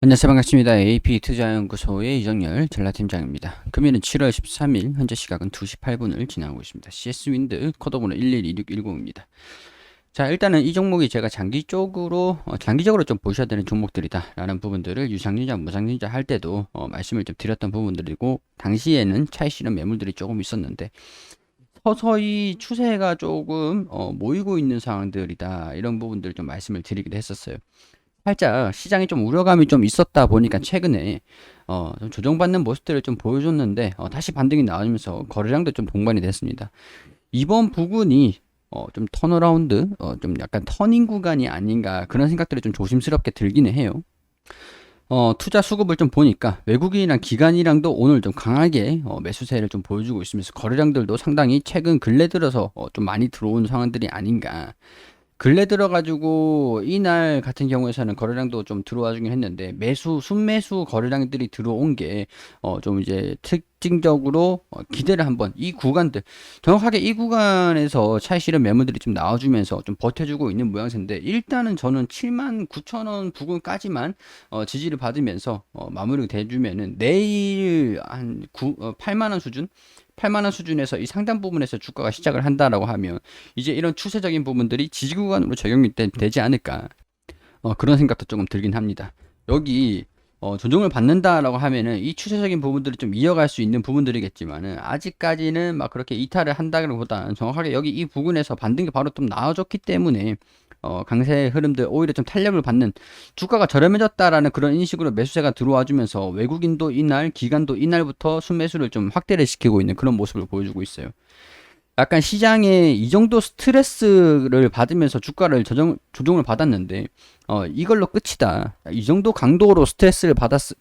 안녕하세요. 반갑습니다. AP투자연구소의 이정열 전략팀장입니다. 금일은 7월 13일, 현재 시각은 2시 8분을 지나고 있습니다. CS윈드 코드번호 112610입니다. 자, 일단은 이 종목이 제가 장기적으로 좀 보셔야 되는 종목들이다 라는 부분들을 유상증자, 무상증자 할 때도 말씀을 좀 드렸던 부분들이고, 당시에는 차익 실현 매물들이 조금 있었는데 서서히 추세가 조금 모이고 있는 상황들이다, 이런 부분들을 좀 말씀을 드리기도 했었어요. 살짝 시장에 좀 우려감이 좀 있었다 보니까 최근에 좀 조정받는 모습들을 좀 보여줬는데 다시 반등이 나오면서 거래량도 좀 동반이 됐습니다. 이번 부분이 좀 턴어라운드, 좀 약간 터닝 구간이 아닌가, 그런 생각들이 좀 조심스럽게 들기는 해요. 투자 수급을 좀 보니까 외국인이랑 기관이랑도 오늘 좀 강하게 매수세를 좀 보여주고 있으면서 거래량들도 상당히 최근 근래 들어서 좀 많이 들어온 상황들이 아닌가. 근래 들어가지고 이날 같은 경우에서는 거래량도 좀 들어와 주긴 했는데, 순매수 거래량들이 들어온 게 좀 이제 특징적으로 기대를 한번 이 구간들, 정확하게 이 구간에서 차익 실현 매물들이 좀 나와주면서 좀 버텨주고 있는 모양새인데, 일단은 저는 79,000원 부근까지만 지지를 받으면서 마무리가 돼주면은 내일 한 8만원 수준, 8만원 수준에서 이 상단 부분에서 주가가 시작을 한다라고 하면 이제 이런 추세적인 부분들이 지지 구간으로 적용이 되지 않을까, 그런 생각도 조금 들긴 합니다. 여기 조정을 받는다라고 하면은 이 추세적인 부분들을 좀 이어갈 수 있는 부분들이겠지만은, 아직까지는 막 그렇게 이탈을 한다기보다는 정확하게 여기 이 부분에서 반등이 바로 좀 나와줬기 때문에 강세 흐름들 오히려 좀 탄력을 받는, 주가가 저렴해졌다라는 그런 인식으로 매수세가 들어와 주면서 외국인도 이날, 기관도 이날부터 순매수를 좀 확대를 시키고 있는 그런 모습을 보여주고 있어요. 약간 시장에 이 정도 스트레스를 받으면서 주가를 조정을 받았는데, 이걸로 끝이다, 이 정도 강도로 스트레스를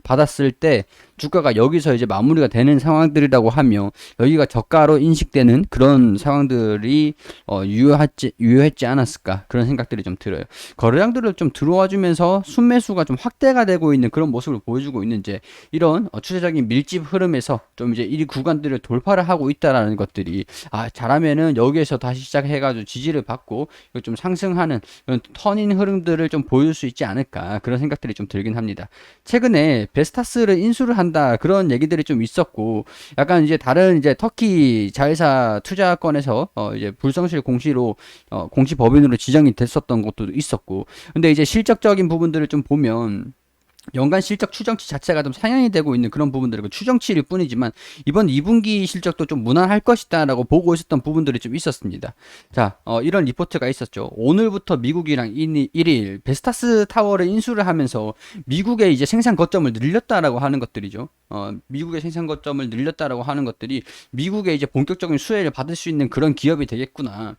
받았을 때 주가가 여기서 이제 마무리가 되는 상황들이라고 하며, 여기가 저가로 인식되는 그런 상황들이 유효했지 않았을까, 그런 생각들이 좀 들어요. 거래량들을 좀 들어와 주면서 순매수가 좀 확대가 되고 있는 그런 모습을 보여주고 있는지, 이런 추세적인 밀집 흐름에서 좀 이제 이 구간들을 돌파를 하고 있다라는 것들이, 잘하면은 여기에서 다시 시작해가지고 지지를 받고 이거 좀 상승하는 이런 터닝 흐름들을 좀 보여줄 수 있지 않을까, 그런 생각들이 좀 들긴 합니다. 최근에 베스타스를 인수를 한다, 그런 얘기들이 좀 있었고, 약간 이제 다른 이제 터키 자회사 투자권에서 이제 불성실 공시로 공시 법인으로 지정이 됐었던 것도 있었고, 근데 이제 실적적인 부분들을 좀 보면 연간 실적 추정치 자체가 좀 상향이 되고 있는 그런 부분들이고, 추정치일 뿐이지만 이번 2분기 실적도 좀 무난할 것이다라고 보고 있었던 부분들이 좀 있었습니다. 자, 이런 리포트가 있었죠. 오늘부터 미국이랑 1일 베스타스 타워를 인수를 하면서 미국의 이제 생산 거점을 늘렸다라고 하는 것들이죠. 미국의 생산 거점을 늘렸다라고 하는 것들이 미국의 이제 본격적인 수혜를 받을 수 있는 그런 기업이 되겠구나.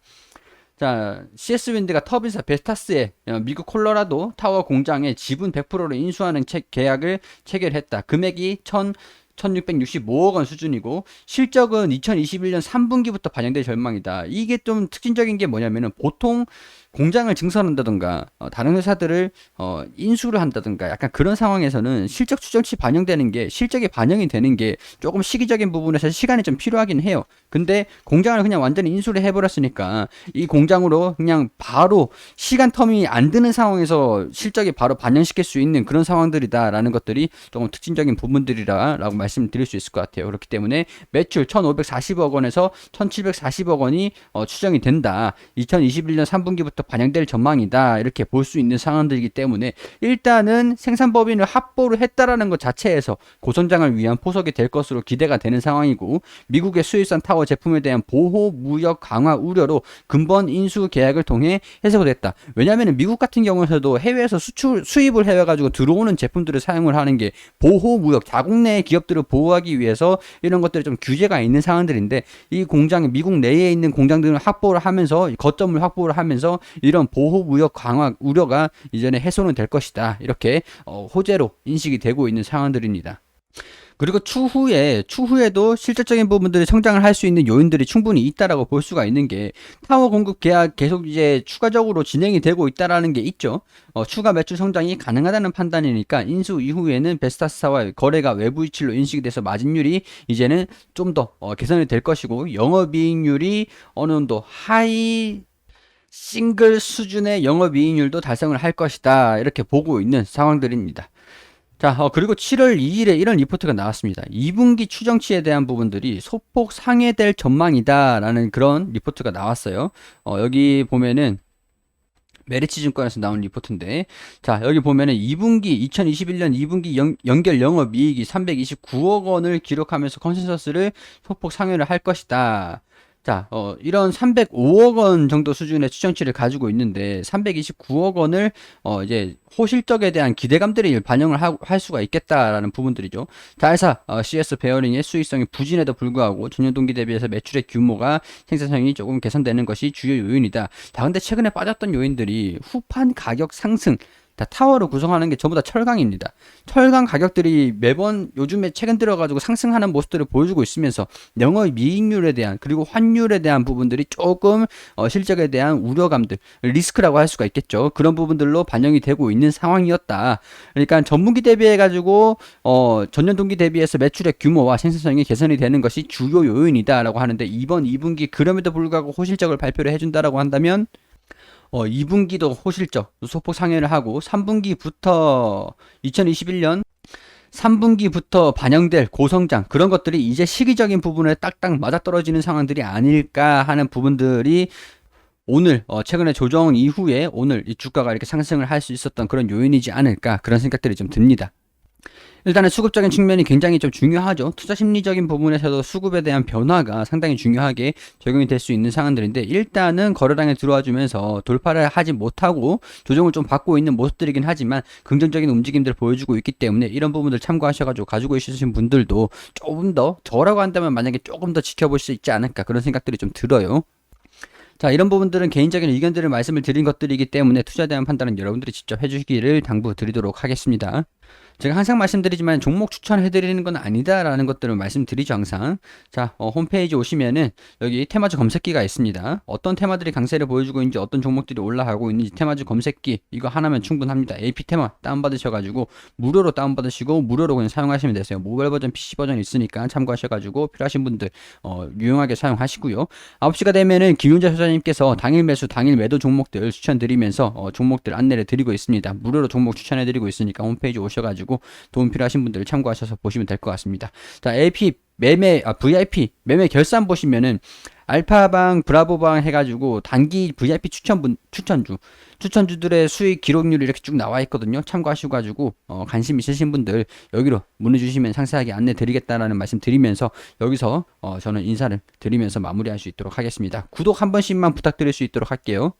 자, CS윈드가 터빈사 베스타스의 미국 콜로라도 타워 공장에 지분 100%를 인수하는 계약을 체결했다. 금액이 1665억 원 수준이고, 실적은 2021년 3분기부터 반영될 전망이다. 이게 좀 특징적인 게 뭐냐면은, 보통 공장을 증설한다던가 다른 회사들을 인수를 한다던가 약간 그런 상황에서는 실적 추정치 반영되는 게, 실적이 반영이 되는 게 조금 시기적인 부분에서 시간이 좀 필요하긴 해요. 근데 공장을 그냥 완전히 인수를 해버렸으니까 이 공장으로 그냥 바로 시간 텀이 안 드는 상황에서 실적이 바로 반영시킬 수 있는 그런 상황들이다라는 것들이 조금 특징적인 부분들이라고 말씀드릴 수 있을 것 같아요. 그렇기 때문에 매출 1,540억 원에서 1,740억 원이 추정이 된다. 2021년 3분기부터 반영될 전망이다. 이렇게 볼 수 있는 상황들이기 때문에, 일단은 생산법인을 합보를 했다라는 것 자체에서 고성장을 위한 포석이 될 것으로 기대가 되는 상황이고, 미국의 수입산 타워 제품에 대한 보호 무역 강화 우려로 근본 인수 계약을 통해 해소됐다. 왜냐하면 미국 같은 경우에서도 해외에서 수입을 해가지고 들어오는 제품들을 사용을 하는 게 보호 무역, 자국 내 기업들을 보호하기 위해서 이런 것들이 좀 규제가 있는 상황들인데, 이 공장, 미국 내에 있는 공장들을 확보를 하면서, 거점을 확보를 하면서 이런 보호 무역 강화 우려가 이전에 해소는 될 것이다, 이렇게 호재로 인식이 되고 있는 상황들입니다. 그리고 추후에도 실질적인 부분들이 성장을 할 수 있는 요인들이 충분히 있다라고 볼 수가 있는 게, 타워 공급 계약 계속 이제 추가적으로 진행이 되고 있다라는 게 있죠. 추가 매출 성장이 가능하다는 판단이니까 인수 이후에는 베스타스와 거래가 외부 이출로 인식이 돼서 마진율이 이제는 좀 더 개선이 될 것이고, 영업이익률이 어느 정도 하이 싱글 수준의 영업이익률도 달성을 할 것이다, 이렇게 보고 있는 상황들입니다. 자, 그리고 7월 2일에 이런 리포트가 나왔습니다. 2분기 추정치에 대한 부분들이 소폭 상회될 전망이다라는 그런 리포트가 나왔어요. 여기 보면은 메리츠 증권에서 나온 리포트인데, 자, 여기 보면은 2021년 2분기 연결 영업이익이 329억 원을 기록하면서 컨센서스를 소폭 상회를 할 것이다. 자, 이런 305억 원 정도 수준의 추정치를 가지고 있는데 329억 원을 이제 호실적에 대한 기대감들이 반영을 할 수가 있겠다라는 부분들이죠. 자회사 CS 베어링의 수익성이 부진에도 불구하고 전년 동기 대비해서 매출의 규모가 생산성이 조금 개선되는 것이 주요 요인이다. 자, 근데 최근에 빠졌던 요인들이 후판 가격 상승, 다 타워를 구성하는 게 전부 다 철강입니다. 철강 가격들이 매번 요즘에 최근 들어가지고 상승하는 모습들을 보여주고 있으면서 영업이익률에 대한 그리고 환율에 대한 부분들이 조금 실적에 대한 우려감들, 리스크라고 할 수가 있겠죠. 그런 부분들로 반영이 되고 있는 상황이었다. 그러니까 전분기 대비해 가지고 전년 동기 대비해서 매출의 규모와 생산성이 개선이 되는 것이 주요 요인이다라고 하는데, 이번 2분기 그럼에도 불구하고 호실적을 발표를 해준다라고 한다면 2분기도 호실적 소폭 상회를 하고 3분기부터 2021년 3분기부터 반영될 고성장, 그런 것들이 이제 시기적인 부분에 딱딱 맞아떨어지는 상황들이 아닐까 하는 부분들이 오늘 최근에 조정 이후에 오늘 이 주가가 이렇게 상승을 할 수 있었던 그런 요인이지 않을까, 그런 생각들이 좀 듭니다. 일단은 수급적인 측면이 굉장히 좀 중요하죠. 투자 심리적인 부분에서도 수급에 대한 변화가 상당히 중요하게 적용이 될 수 있는 상황들인데, 일단은 거래량에 들어와 주면서 돌파를 하지 못하고 조정을 좀 받고 있는 모습들이긴 하지만 긍정적인 움직임들을 보여주고 있기 때문에 이런 부분들 참고하셔가지고 가지고 있으신 분들도 조금 더, 저라고 한다면 만약에 조금 더 지켜볼 수 있지 않을까, 그런 생각들이 좀 들어요. 자, 이런 부분들은 개인적인 의견들을 말씀을 드린 것들이기 때문에 투자에 대한 판단은 여러분들이 직접 해주시기를 당부드리도록 하겠습니다. 제가 항상 말씀드리지만 종목 추천해드리는 건 아니다라는 것들을 말씀드리죠, 항상. 자, 홈페이지 오시면은 여기 테마주 검색기가 있습니다. 어떤 테마들이 강세를 보여주고 있는지, 어떤 종목들이 올라가고 있는지 테마주 검색기 이거 하나면 충분합니다. AP 테마 다운받으셔가지고 무료로 다운받으시고 무료로 그냥 사용하시면 되세요. 모바일 버전, PC 버전 있으니까 참고하셔가지고 필요하신 분들 유용하게 사용하시고요. 9시가 되면은 김윤재 소장님께서 당일 매수, 당일 매도 종목들 추천드리면서 종목들 안내를 드리고 있습니다. 무료로 종목 추천해드리고 있으니까 홈페이지 오셔가지고 도움 필요하신 분들 참고하셔서 보시면 될 것 같습니다. 자, AP 매매, VIP 매매 결산 보시면은 알파방, 브라보방 해가지고 단기 VIP 추천주들의 수익 기록률이 이렇게 쭉 나와 있거든요. 참고하시고 가지고 관심 있으신 분들 여기로 문의 주시면 상세하게 안내 드리겠다라는 말씀 드리면서 여기서 저는 인사를 드리면서 마무리할 수 있도록 하겠습니다. 구독 한 번씩만 부탁드릴 수 있도록 할게요.